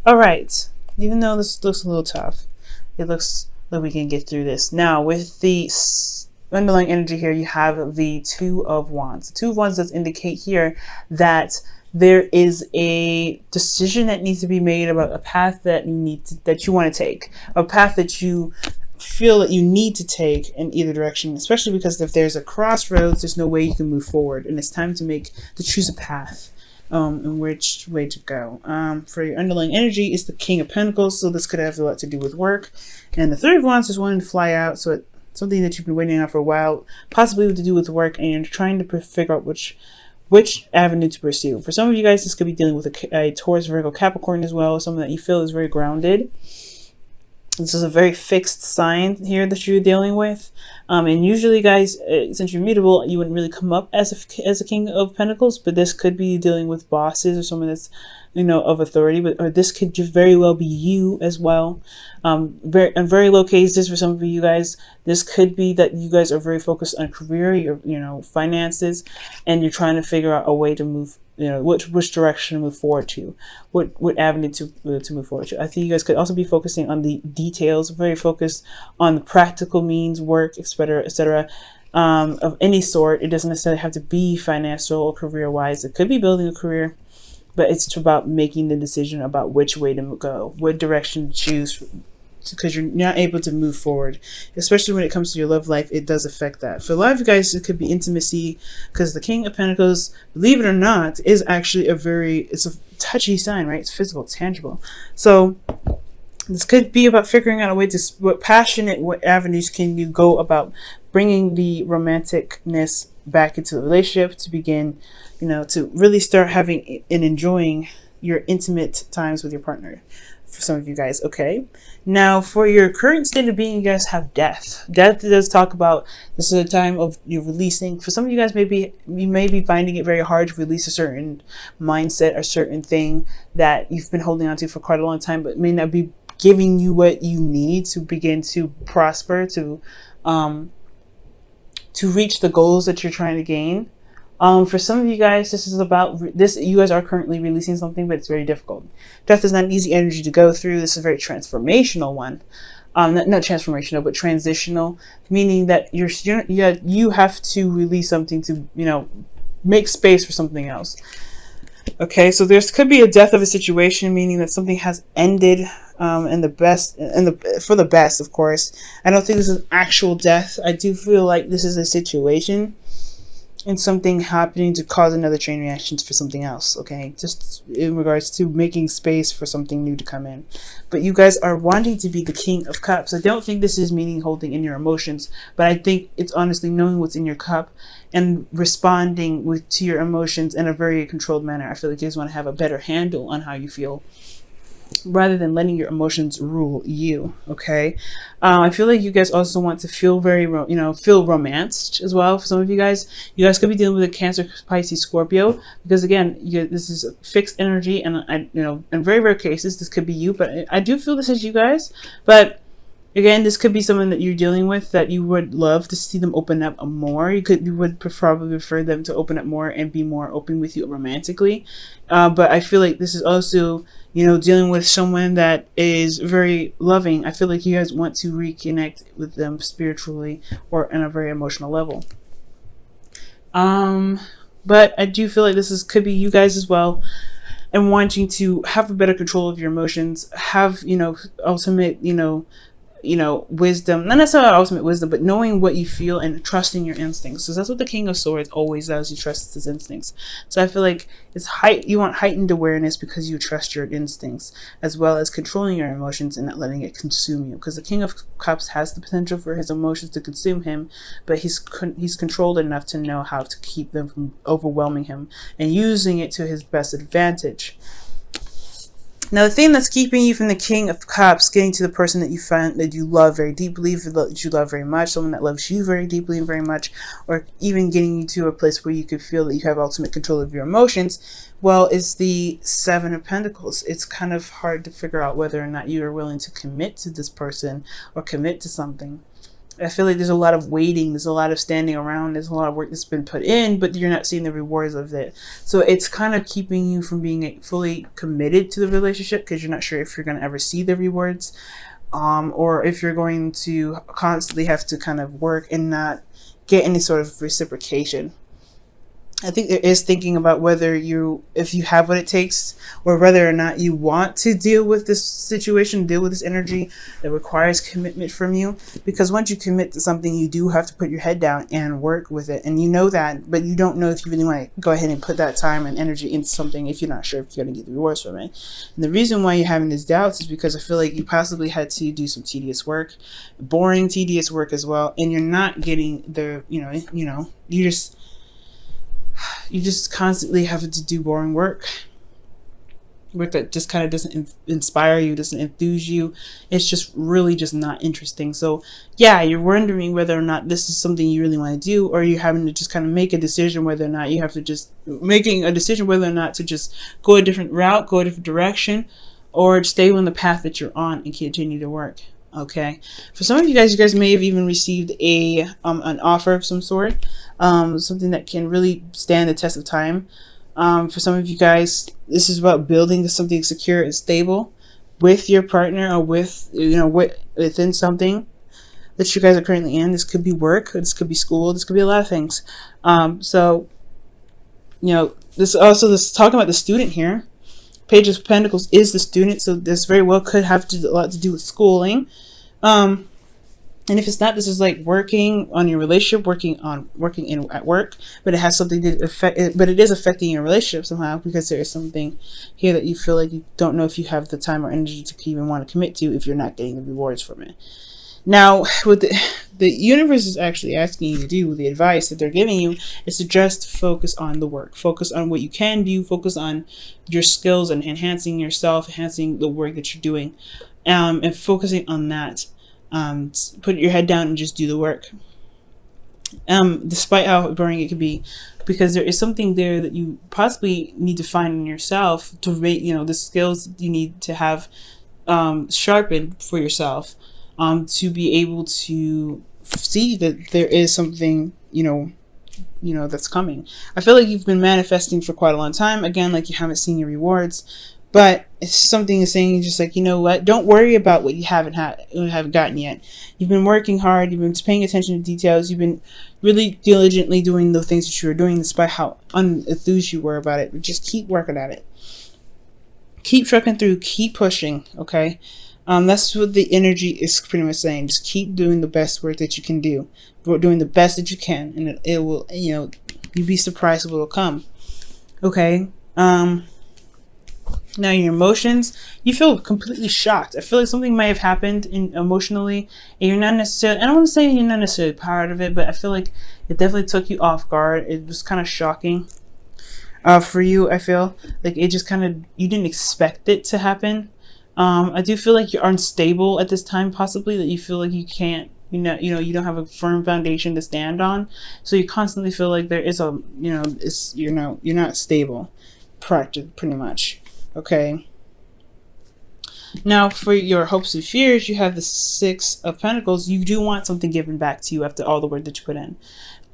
All right. Even though this looks a little tough, it looks like we can get through this. Now, with the underlying energy here, you have the Two of Wands. The Two of Wands does indicate here that there is a decision that needs to be made about a path that that you want to take, a path that you feel that you need to take in either direction, especially because if there's a crossroads, there's no way you can move forward, and it's time to choose a path. And which way to go. For your underlying energy is the King of Pentacles, so this could have a lot to do with work. And the Third of Wands is wanting to fly out, so it's something that you've been waiting on for a while, possibly to do with work, and you're trying to figure out which avenue to pursue. For some of you guys, this could be dealing with a Taurus, Virgo, Capricorn as well, someone that you feel is very grounded. This is a very fixed sign here that you're dealing with. And usually, guys, since you're mutable, you wouldn't really come up as a King of Pentacles, but this could be dealing with bosses or someone that's, of authority, or this could just very well be you as well. In very low cases for some of you guys, this could be that you guys are very focused on career, your finances, and you're trying to figure out a way to move, which direction to move forward to, what avenue to move forward to. I think you guys could also be focusing on the details, very focused on the practical means, work, etc., of any sort. It doesn't necessarily have to be financial or career-wise. It could be building a career, but it's about making the decision about which way to go, what direction to choose, because you're not able to move forward, especially when it comes to your love life. It does affect that. For a lot of you guys, it could be intimacy, because the King of Pentacles, believe it or not, is actually it's a touchy sign, right? It's physical, it's tangible. So this could be about figuring out a way to, what avenues can you go about bringing the romanticness back into the relationship, to begin, to really start having and enjoying your intimate times with your partner. For some of you guys, okay. Now, for your current state of being, you guys have death. Death does talk about, this is a time of you releasing. For some of you guys, you may be finding it very hard to release a certain mindset, a certain thing that you've been holding on to for quite a long time, but may not be giving you what you need to begin to prosper, to reach the goals that you're trying to gain. For some of you guys, this is about this. You guys are currently releasing something, but it's very difficult. Death is not an easy energy to go through. This is a very transformational one. Not transformational, but transitional, meaning that you have to release something to, make space for something else. Okay, so there could be a death of a situation, meaning that something has ended, for the best, of course. I don't think this is an actual death. I do feel like this is a situation and something happening to cause another chain reaction for something else, okay? Just in regards to making space for something new to come in. But you guys are wanting to be the King of Cups. I don't think this is meaning holding in your emotions, but I think it's honestly knowing what's in your cup and responding to your emotions in a very controlled manner. I feel like you guys want to have a better handle on how you feel, rather than letting your emotions rule you, okay? I feel like you guys also want to feel very, feel romanced as well. For some of you guys could be dealing with a Cancer, Pisces, Scorpio, because again, this is fixed energy, and in very rare cases, this could be you, but I do feel this is you guys. But again, this could be someone that you're dealing with that you would love to see them open up more. You would probably prefer them to open up more and be more open with you romantically. But I feel like this is also, dealing with someone that is very loving. I feel like you guys want to reconnect with them spiritually or on a very emotional level. But I do feel like could be you guys as well, and wanting to have a better control of your emotions, have, ultimate, wisdom, not necessarily ultimate wisdom, but knowing what you feel and trusting your instincts. So that's what the King of Swords always does. He trusts his instincts. So I feel like you want heightened awareness because you trust your instincts, as well as controlling your emotions and not letting it consume you. Because the King of Cups has the potential for his emotions to consume him, but he's controlled enough to know how to keep them from overwhelming him and using it to his best advantage. Now, the thing that's keeping you from the King of Cups getting to the person that you find that you love very deeply, that you love very much, someone that loves you very deeply and very much, or even getting you to a place where you could feel that you have ultimate control of your emotions, well, is the Seven of Pentacles. It's kind of hard to figure out whether or not you are willing to commit to this person or commit to something. I feel like there's a lot of waiting, there's a lot of standing around, there's a lot of work that's been put in, but you're not seeing the rewards of it. So it's kind of keeping you from being fully committed to the relationship, because you're not sure if you're going to ever see the rewards, or if you're going to constantly have to kind of work and not get any sort of reciprocation. I think there is thinking about whether if you have what it takes, or whether or not you want to deal with this situation, deal with this energy that requires commitment from you. Because once you commit to something, you do have to put your head down and work with it. And you know that, but you don't know if you really want to go ahead and put that time and energy into something if you're not sure if you're going to get the rewards from it. And the reason why you're having these doubts is because I feel like you possibly had to do some tedious work, boring, tedious work as well. And you're not getting the, you just constantly have to do boring work that just kind of doesn't inspire you, doesn't enthuse you. It's just really just not interesting. So yeah, you're wondering whether or not this is something you really want to do, or you're having to just kind of make a decision whether or not you have to just making a decision whether or not to just go a different route, go a different direction, or stay on the path that you're on and continue to work. Okay, for some of you guys may have even received an offer of some sort, something that can really stand the test of time. For some of you guys, this is about building something secure and stable with your partner, or within something that you guys are currently in. This could be work, this could be school, this could be a lot of things. This talking about the student here. Page of Pentacles is the student, so this very well could have a lot to do with schooling. And if it's not, this is like working on your relationship, working at work, but it has something to affect it, but it is affecting your relationship somehow, because there is something here that you feel like you don't know if you have the time or energy to even want to commit to if you're not getting the rewards from it. Now, what the universe is actually asking you to do, the advice that they're giving you, is to just focus on the work. Focus on what you can do. Focus on your skills and enhancing yourself, enhancing the work that you're doing, and focusing on that. Put your head down and just do the work. Despite how boring it could be, because there is something there that you possibly need to find in yourself to make, the skills you need to have sharpened for yourself. To be able to see that there is something, that's coming. I feel like you've been manifesting for quite a long time. Again, like you haven't seen your rewards, but it's something saying just like, you know what? Don't worry about what you haven't gotten yet. You've been working hard. You've been paying attention to details. You've been really diligently doing the things that you were doing, despite how unenthused you were about it. Just keep working at it. Keep trucking through. Keep pushing. Okay. That's what the energy is pretty much saying. Just keep doing the best work that you can do, doing the best that you can, and it will, you'd be surprised what will come. Okay. Now your emotions, you feel completely shocked. I feel like something might have happened emotionally, and you're not necessarily, I don't want to say you're not necessarily part of it, but I feel like it definitely took you off guard. It was kind of shocking for you. I feel like it just kind of, you didn't expect it to happen. I do feel like you're unstable at this time, possibly, that you feel like you can't, you don't have a firm foundation to stand on. So you constantly feel like there is you're not stable, pretty much. Okay. Now for your hopes and fears, you have the 6 of Pentacles. You do want something given back to you after all the work that you put in.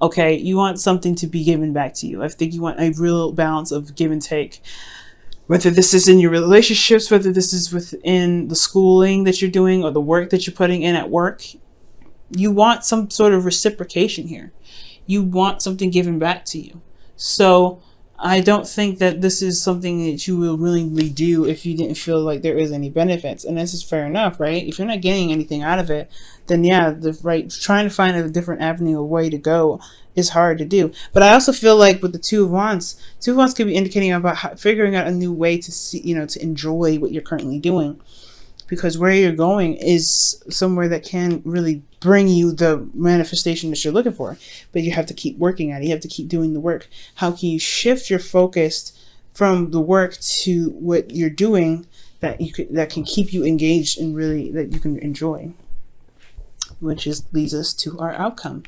Okay. You want something to be given back to you. I think you want a real balance of give and take. Whether this is in your relationships, whether this is within the schooling that you're doing or the work that you're putting in at work, you want some sort of reciprocation here. You want something given back to you. So I don't think that this is something that you will willingly do if you didn't feel like there is any benefits. And this is fair enough, right? If you're not getting anything out of it, then yeah, trying to find a different avenue or way to go is hard to do. But I also feel like with the 2 of Wands could be indicating about figuring out a new way to see, to enjoy what you're currently doing. Because where you're going is somewhere that can really bring you the manifestation that you're looking for. But you have to keep working at it. You have to keep doing the work. How can you shift your focus from the work to what you're doing that can keep you engaged and really that you can enjoy? Which leads us to our outcome.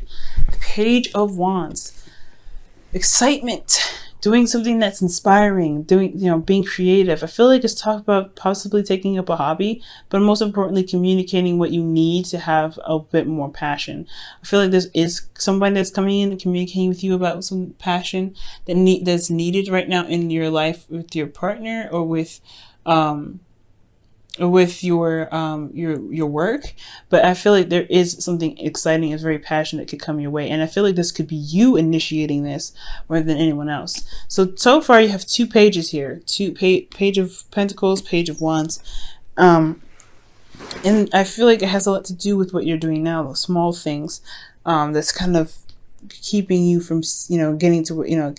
The Page of Wands. Excitement, doing something that's inspiring, doing, being creative. I feel like it's talk about possibly taking up a hobby, but most importantly, communicating what you need to have a bit more passion. I feel like this is somebody that's coming in and communicating with you about some passion that's needed right now in your life with your partner, or with your work. But I feel like there is something exciting and very passionate that could come your way, and I feel like this could be you initiating this more than anyone else. So far you have 2 pages here, page of Pentacles, page of Wands, and I feel like it has a lot to do with what you're doing now, those small things that's kind of keeping you from getting to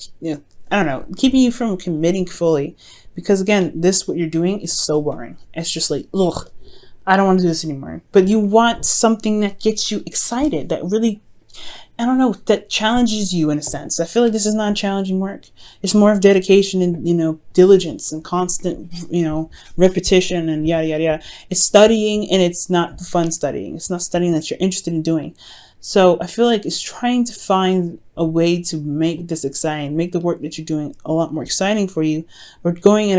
I don't know, keeping you from committing fully. Because again, what you're doing is so boring. It's just like, ugh, I don't want to do this anymore. But you want something that gets you excited, that really, I don't know, that challenges you in a sense. I feel like this is not challenging work. It's more of dedication and, diligence and constant, repetition and yada, yada, yada. It's studying, and it's not fun studying. It's not studying that you're interested in doing. So I feel like it's trying to find a way to make this exciting, make the work that you're doing a lot more exciting for you, or going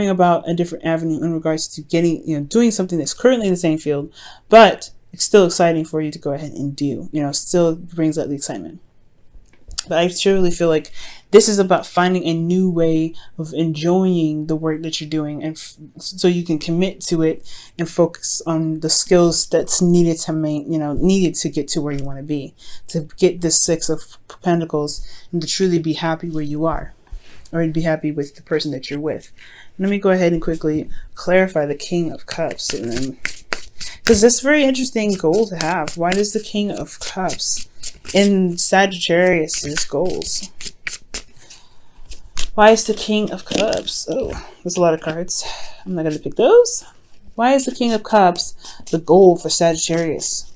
about a different avenue in regards to getting, doing something that's currently in the same field, but it's still exciting for you to go ahead and do, still brings out the excitement. But I truly feel like this is about finding a new way of enjoying the work that you're doing, and so you can commit to it and focus on the skills that's needed to needed to get to where you want to be, to get this 6 of Pentacles, and to truly be happy where you are, or be happy with the person that you're with. Let me go ahead and quickly clarify the King of Cups, and then, because that's very interesting goal to have. Why does the King of Cups in Sagittarius's goals? Why is the King of Cups? Oh, there's a lot of cards. I'm not going to pick those. Why is the King of Cups the goal for Sagittarius?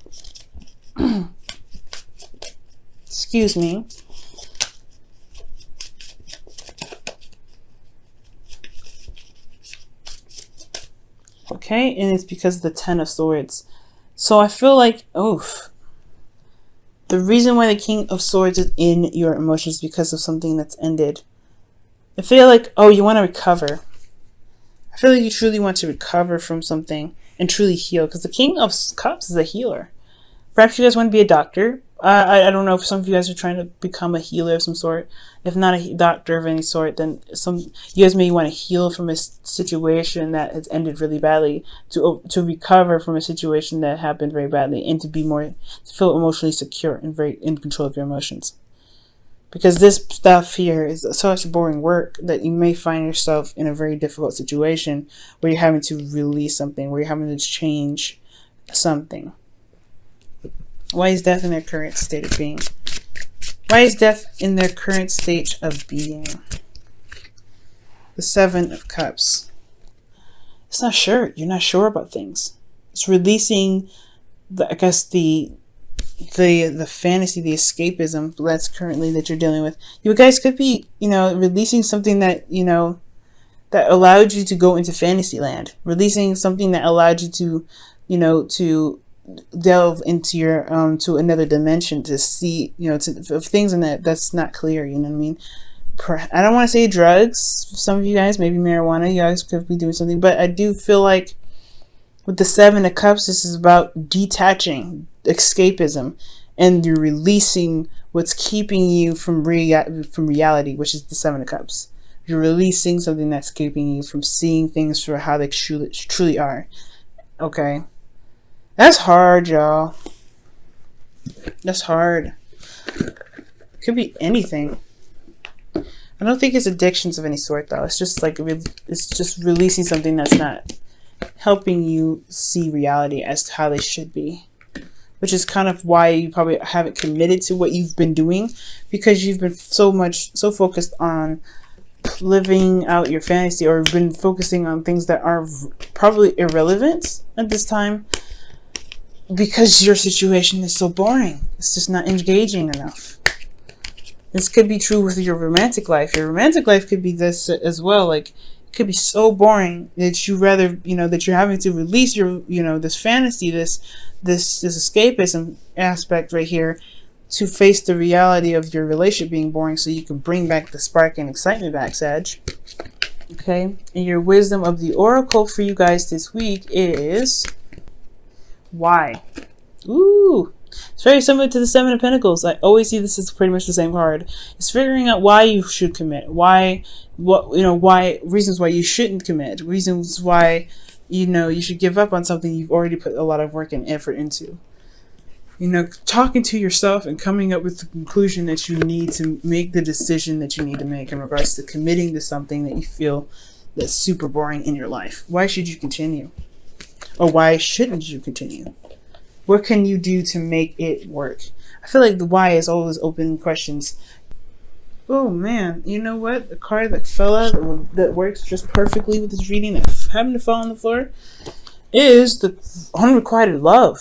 Excuse me. Okay, and it's because of the 10 of Swords. So I feel like, the reason why the King of Swords is in your emotions is because of something that's ended. I feel like, you want to recover. I feel like you truly want to recover from something and truly heal, because the King of Cups is a healer. Perhaps you guys want to be a doctor. I don't know if some of you guys are trying to become a healer of some sort. If not a doctor of any sort, then you guys may want to heal from a situation that has ended really badly, to recover from a situation that happened very badly, and to feel emotionally secure and very in control of your emotions. Because this stuff here is such boring work that you may find yourself in a very difficult situation where you're having to release something, where you're having to change something. Why is death in their current state of being? Why is death in their current state of being? The 7 of Cups. It's not sure. You're not sure about things. It's releasing the fantasy, the escapism that you're dealing with. You guys could be, releasing something that, that allowed you to go into fantasy land. Releasing something that allowed you to, to delve into your to another dimension, to see of things and that's not clear. You know what I mean? I don't want to say drugs. Some of you guys, maybe marijuana. You guys could be doing something, but I do feel like with the 7 of Cups, this is about detaching, escapism, and you're releasing what's keeping you from reality, which is the 7 of Cups. You're releasing something that's keeping you from seeing things for how they truly are. Okay. That's hard, y'all. That's hard. Could be anything. I don't think it's addictions of any sort, though. It's just like it's just releasing something that's not helping you see reality as to how they should be, which is kind of why you probably haven't committed to what you've been doing, because you've been so focused on living out your fantasy, or been focusing on things that are probably irrelevant at this time, because your situation is so boring. It's just not engaging enough. This could be true with your romantic life. Your romantic life could be this as well. Like, it could be so boring that you rather, that you're having to release your, this fantasy, this escapism aspect right here, to face the reality of your relationship being boring so you can bring back the spark and excitement back, Sag. Okay, and your wisdom of the oracle for you guys this week is why. Ooh, it's very similar to the Seven of Pentacles. I always see this as pretty much the same card. It's figuring out why you should commit, why reasons why you shouldn't commit, reasons why you should give up on something you've already put a lot of work and effort into. Talking to yourself and coming up with the conclusion that you need to make the decision that you need to make in regards to committing to something that you feel that's super boring in your life. Why should you continue? Or why shouldn't you continue? What can you do to make it work? I feel like the why is always open questions. Oh man, you know what? The card that fell out that works just perfectly with this reading that happened to fall on the floor is the unrequited love.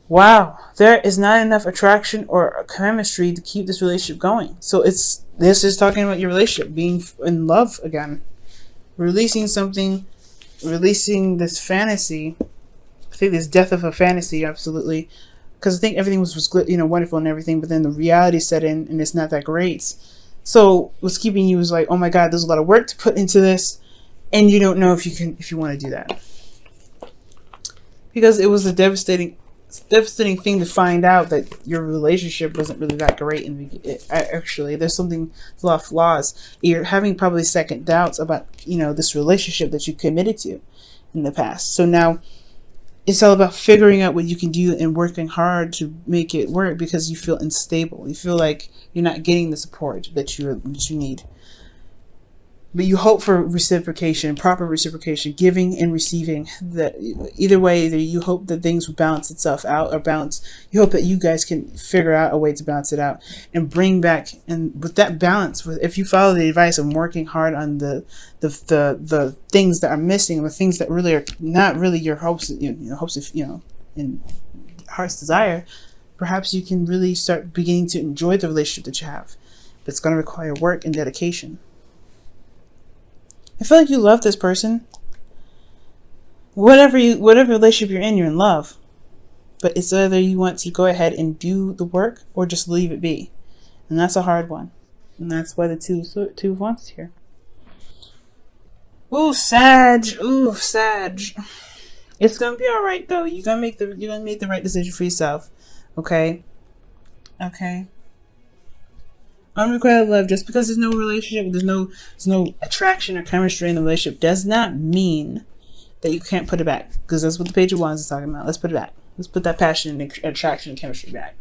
Wow, there is not enough attraction or chemistry to keep this relationship going. So this is talking about your relationship, being in love again. Releasing something, releasing this fantasy. I think this death of a fantasy, absolutely. Because I think everything was wonderful and everything, but then the reality set in and it's not that great. So what's keeping you is like, oh my God, there's a lot of work to put into this, and you don't know if you want to do that. Because it was a devastating thing to find out that your relationship wasn't really that great. Actually, there's a lot of flaws. You're having probably second doubts about, this relationship that you committed to in the past. So now it's all about figuring out what you can do and working hard to make it work, because you feel unstable. You feel like you're not getting the support that you need. But you hope for reciprocation, proper reciprocation, giving and receiving. That either way, you hope that things will balance itself out, or balance. You hope that you guys can figure out a way to balance it out and bring back. And with that balance, if you follow the advice of working hard on the things that are missing, the things that really are not really your hopes, and heart's desire, perhaps you can really start beginning to enjoy the relationship that you have. But it's going to require work and dedication. I feel like you love this person. Whatever relationship you're in love. But it's either you want to go ahead and do the work or just leave it be. And that's a hard one. And that's why the two of wands here. Ooh, Sag. Ooh, Sag. It's gonna be alright though. You're gonna make the right decision for yourself. Okay? Okay. Unrequited love, just because there's no relationship, there's no attraction or chemistry in the relationship, does not mean that you can't put it back. Because that's what the Page of Wands is talking about. Let's put it back. Let's put that passion and attraction and chemistry back.